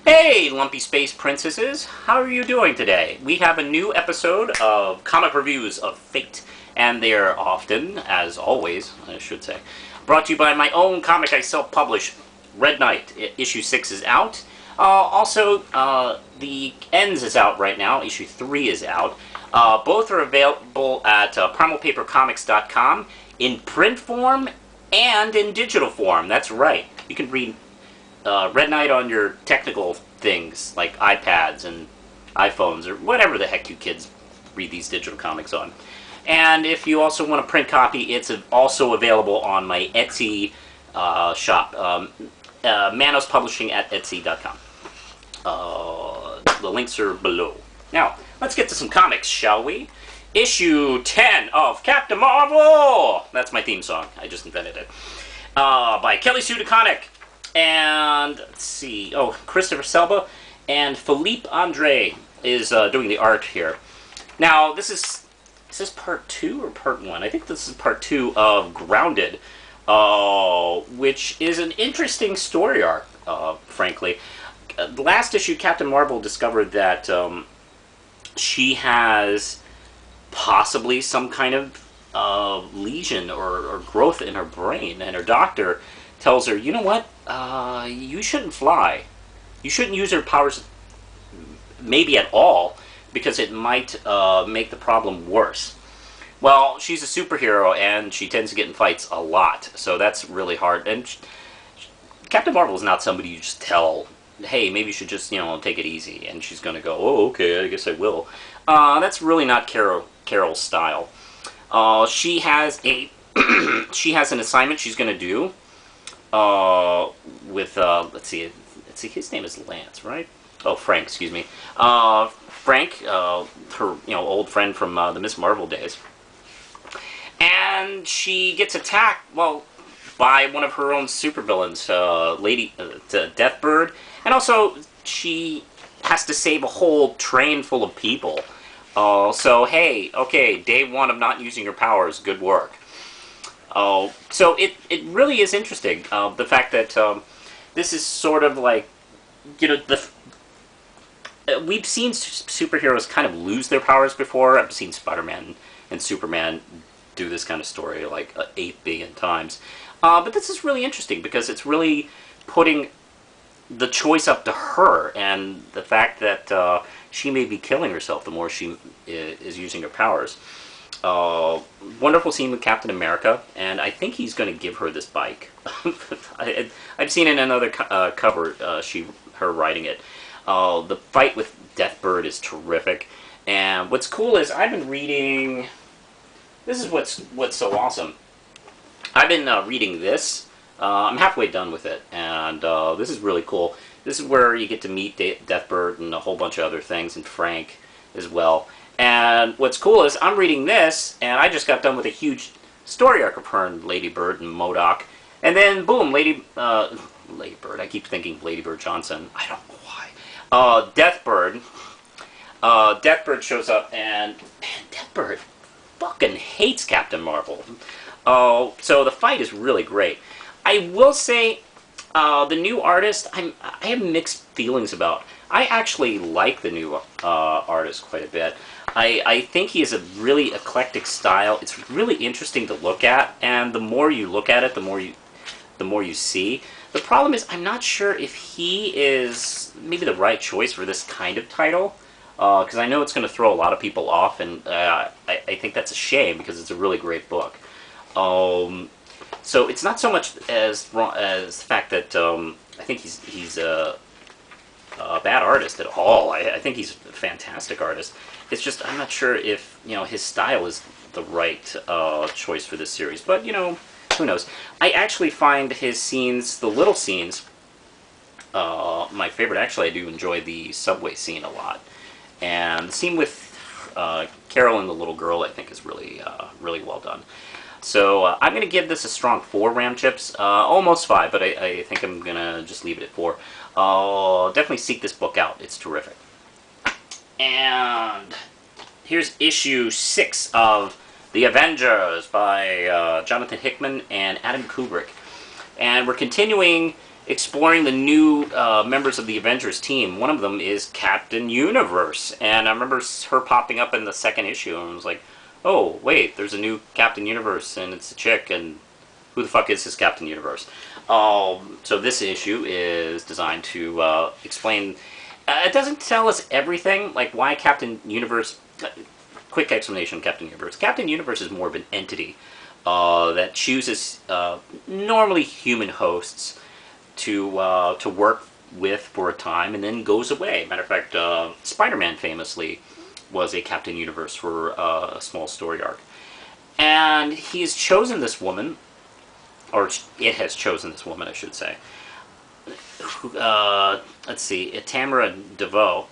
Hey, Lumpy Space Princesses! How are you doing today? We have a new episode of Comic Reviews of Fate, and they are often, as always, I should say, brought to you by my own comic I self-publish, Red Knight. Issue 6 is out. The Ends is out right now. Issue 3 is out. Both are available at primalpapercomics.com in print form and in digital form. That's right. You can read Red Knight on your technical things like iPads and iPhones or whatever the heck you kids read these digital comics on. And if you also want a print copy, it's also available on my Etsy shop, Manos Publishing at Etsy.com. The links are below. Now, let's get to some comics, shall we? Issue 10 of Captain Marvel! That's my theme song. I just invented it. By Kelly Sue DeConnick. And, let's see, Christopher Selba and Philippe Andre is doing the art here. Now, is this part 2 or part 1? I think this is part 2 of Grounded, which is an interesting story arc, frankly. The last issue, Captain Marvel discovered that she has possibly some kind of lesion or growth in her brain, and her doctor tells her, you know what, you shouldn't fly. You shouldn't use her powers maybe at all, because it might make the problem worse. Well, she's a superhero, and she tends to get in fights a lot, so that's really hard. And Captain Marvel is not somebody you just tell, hey, maybe you should just, take it easy, and she's going to go, oh, okay, I guess I will. That's really not Carol's style. She has she has an assignment she's going to do with, let's see, his name is Lance, right? Oh, Frank, excuse me. Frank, her, old friend from the Miss Marvel days. And she gets attacked, by one of her own supervillains, Deathbird. And also, she has to save a whole train full of people. So, hey, okay, day 1 of not using your powers, good work. So it really is interesting, the fact that this is sort of like, we've seen superheroes kind of lose their powers before. I've seen Spider-Man and Superman do this kind of story like 8 billion times. But this is really interesting because it's really putting the choice up to her, and the fact that she may be killing herself the more she is using her powers. Wonderful scene with Captain America, and I think he's going to give her this bike. I've seen in another cover her riding it. The fight with Deathbird is terrific, and what's cool is I've been reading. This is what's so awesome. I've been reading this. I'm halfway done with it, and this is really cool. This is where you get to meet Deathbird and a whole bunch of other things, and Frank as well. And what's cool is I'm reading this, and I just got done with a huge story arc of her and Lady Bird and MODOK. And then, boom, Lady Bird. I keep thinking Lady Bird Johnson. I don't know why. Deathbird. Deathbird shows up, and man, Deathbird fucking hates Captain Marvel. So the fight is really great. I will say, the new artist, I have mixed feelings about. I actually like the new artist quite a bit. I think he has a really eclectic style. It's really interesting to look at, and the more you look at it, the more you see. The problem is, I'm not sure if he is maybe the right choice for this kind of title, because I know it's going to throw a lot of people off, and I think that's a shame because it's a really great book. So it's not so much as the fact that I think he's a bad artist at all. I think he's a fantastic artist. It's just I'm not sure if his style is the right choice for this series. But who knows? I actually find his scenes, the little scenes, my favorite. Actually, I do enjoy the subway scene a lot, and the scene with Carol and the little girl I think is really really well done. So I'm going to give this a strong 4 Ram Chips, almost 5, but I think I'm going to just leave it at 4. Definitely seek this book out. It's terrific. And here's issue 6 of The Avengers by Jonathan Hickman and Adam Kubrick. And we're continuing exploring the new members of the Avengers team. One of them is Captain Universe, and I remember her popping up in the second issue, and I was like, oh, wait, there's a new Captain Universe, and it's a chick, and who the fuck is this Captain Universe? So this issue is designed to explain... it doesn't tell us everything, like why Captain Universe... quick explanation of Captain Universe. Captain Universe is more of an entity that chooses normally human hosts to work with for a time and then goes away. Matter of fact, Spider-Man famously was a Captain Universe for a small story arc. And he's chosen this woman, or it has chosen this woman, I should say. Let's see, Tamara DeVoe.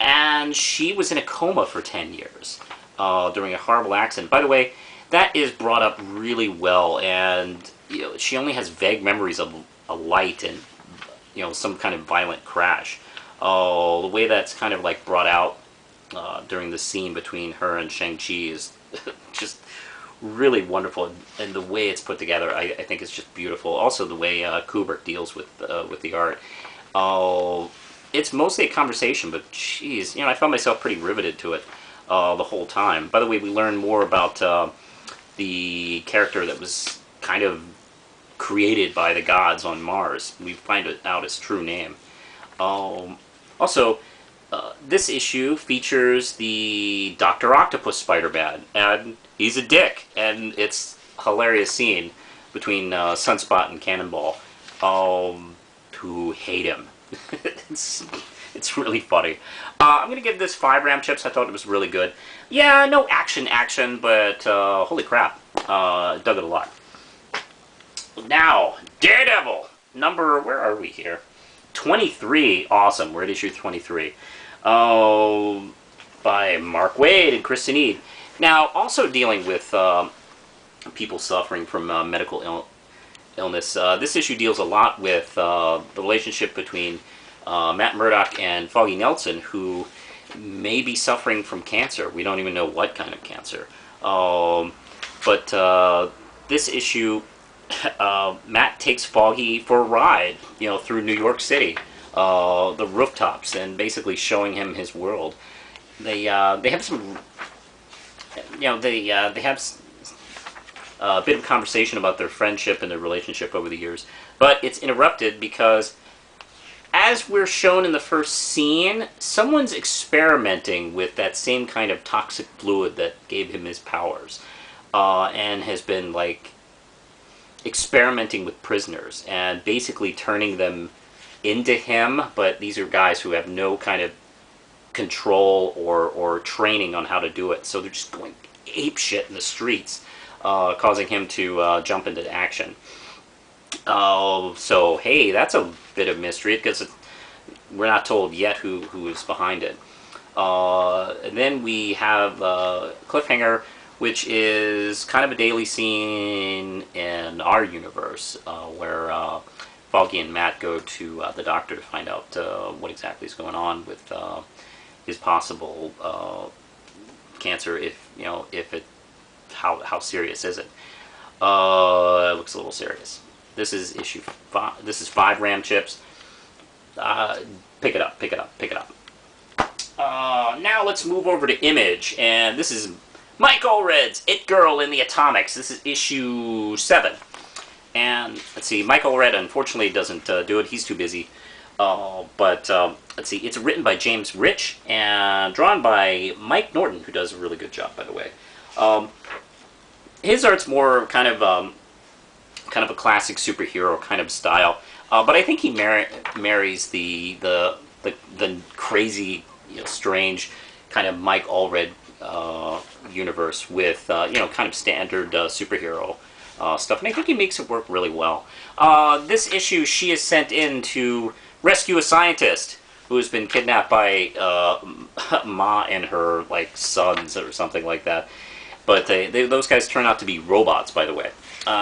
And she was in a coma for 10 years during a horrible accident. By the way, that is brought up really well, and she only has vague memories of a light and some kind of violent crash. The way that's kind of like brought out during the scene between her and Shang-Chi is just really wonderful, and the way it's put together, I think it's just beautiful. Also, the way Kubrick deals with the art. It's mostly a conversation, but geez, I found myself pretty riveted to it the whole time. By the way, we learn more about the character that was kind of created by the gods on Mars. We find out his true name. Also, this issue features the Dr. Octopus Spider-Man, and he's a dick, and it's a hilarious scene between Sunspot and Cannonball, who hate him. It's really funny. I'm going to give this 5 Ram Chips. I thought it was really good. Yeah, no action, but holy crap. Dug it a lot. Now, Daredevil. Where are we here? 23. Awesome. We're at issue 23. By Mark Waid and Kristen Eade. Now, also dealing with people suffering from medical illness. This issue deals a lot with the relationship between Matt Murdock and Foggy Nelson, who may be suffering from cancer. We don't even know what kind of cancer. But this issue, Matt takes Foggy for a ride, through New York City, the rooftops, and basically showing him his world. They have some, they have a bit of conversation about their friendship and their relationship over the years, but it's interrupted because, as we're shown in the first scene, someone's experimenting with that same kind of toxic fluid that gave him his powers, and has been like experimenting with prisoners and basically turning them into him. But these are guys who have no kind of control or training on how to do it, so they're just going ape shit in the streets, causing him to jump into action. So hey, that's a bit of mystery because we're not told yet who is behind it. And then we have Cliffhanger, which is kind of a daily scene in our universe, where Foggy and Matt go to the doctor to find out what exactly is going on with his possible cancer. If it, how serious is it? It looks a little serious. This is issue 5. This is 5 Ram Chips. Pick it up. Now let's move over to Image, and this is Mike Allred's It Girl in the Atomics. This is issue 7. And let's see, Mike Allred unfortunately doesn't do it. He's too busy. But let's see, it's written by James Rich and drawn by Mike Norton, who does a really good job, by the way. His art's more kind of a classic superhero kind of style, but I think he marries the crazy, strange kind of Mike Allred universe with kind of standard superhero stuff, and I think he makes it work really well. This issue, she is sent in to rescue a scientist who has been kidnapped by Ma and her sons or something like that. But those guys turn out to be robots, by the way.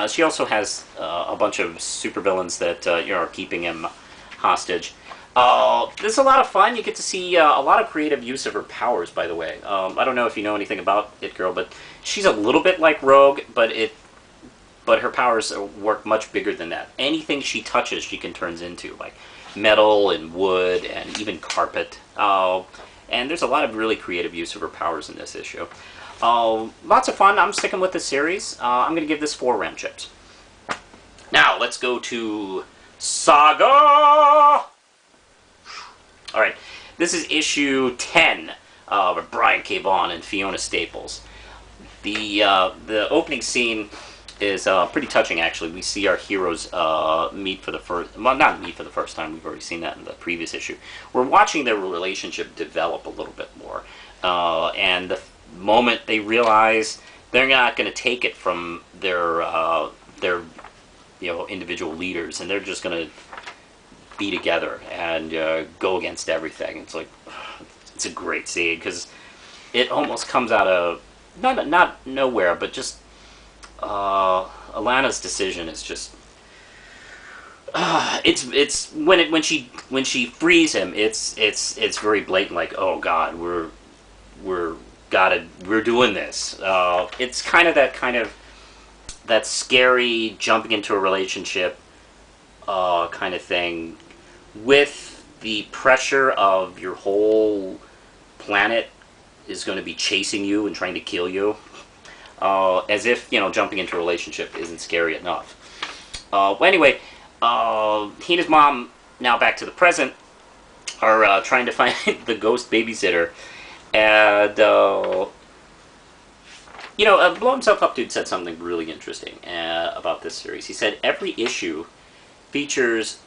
She also has a bunch of supervillains that are keeping him hostage. This is a lot of fun. You get to see a lot of creative use of her powers, by the way. I don't know if you know anything about It Girl, but she's a little bit like Rogue, but but her powers work much bigger than that. Anything she touches, she can turn into, like metal and wood and even carpet. And there's a lot of really creative use of her powers in this issue. Lots of fun. I'm sticking with the series. I'm going to give this 4 RAM chips. Now, let's go to Saga! Alright, this is issue 10 of Brian K. Vaughan and Fiona Staples. The opening scene is pretty touching, actually. We see our heroes meet for the first... Well, not meet for the first time. We've already seen that in the previous issue. We're watching their relationship develop a little bit more. And the moment they realize they're not going to take it from their individual leaders, and they're just going to be together and go against everything. It's like, it's a great scene, because it almost comes out of not nowhere, but just Alana's decision is just it's when she frees him, it's very blatant, like, oh God, we're doing this. It's kind of that scary jumping into a relationship kind of thing, with the pressure of your whole planet is going to be chasing you and trying to kill you. As if, jumping into a relationship isn't scary enough. Well, anyway, he and his mom, now back to the present, are trying to find the ghost babysitter. And, Blow Himself Up Dude said something really interesting about this series. He said, every issue features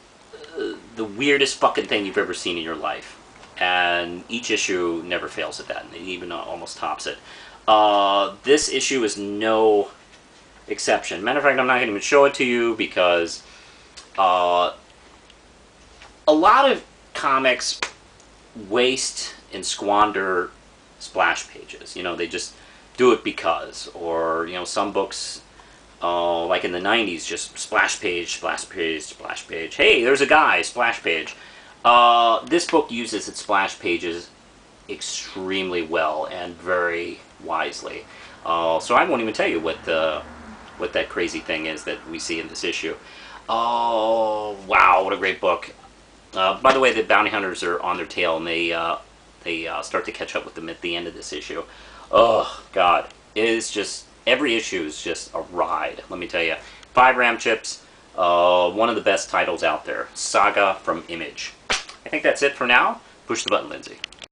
the weirdest fucking thing you've ever seen in your life. And each issue never fails at that, and it even almost tops it. This issue is no exception. Matter of fact, I'm not going to even show it to you, because a lot of comics waste and squander splash pages. They just do it because. Or, some books, like in the 90s, just splash page, splash page, splash page. Hey, there's a guy, splash page. This book uses its splash pages extremely well and very wisely. So I won't even tell you what that crazy thing is that we see in this issue. Oh, wow, what a great book. By the way, the bounty hunters are on their tail, and they start to catch up with them at the end of this issue. Oh, God. It is just, every issue is just a ride, let me tell you. 5 RAM chips, one of the best titles out there. Saga from Image. I think that's it for now. Push the button, Lindsay.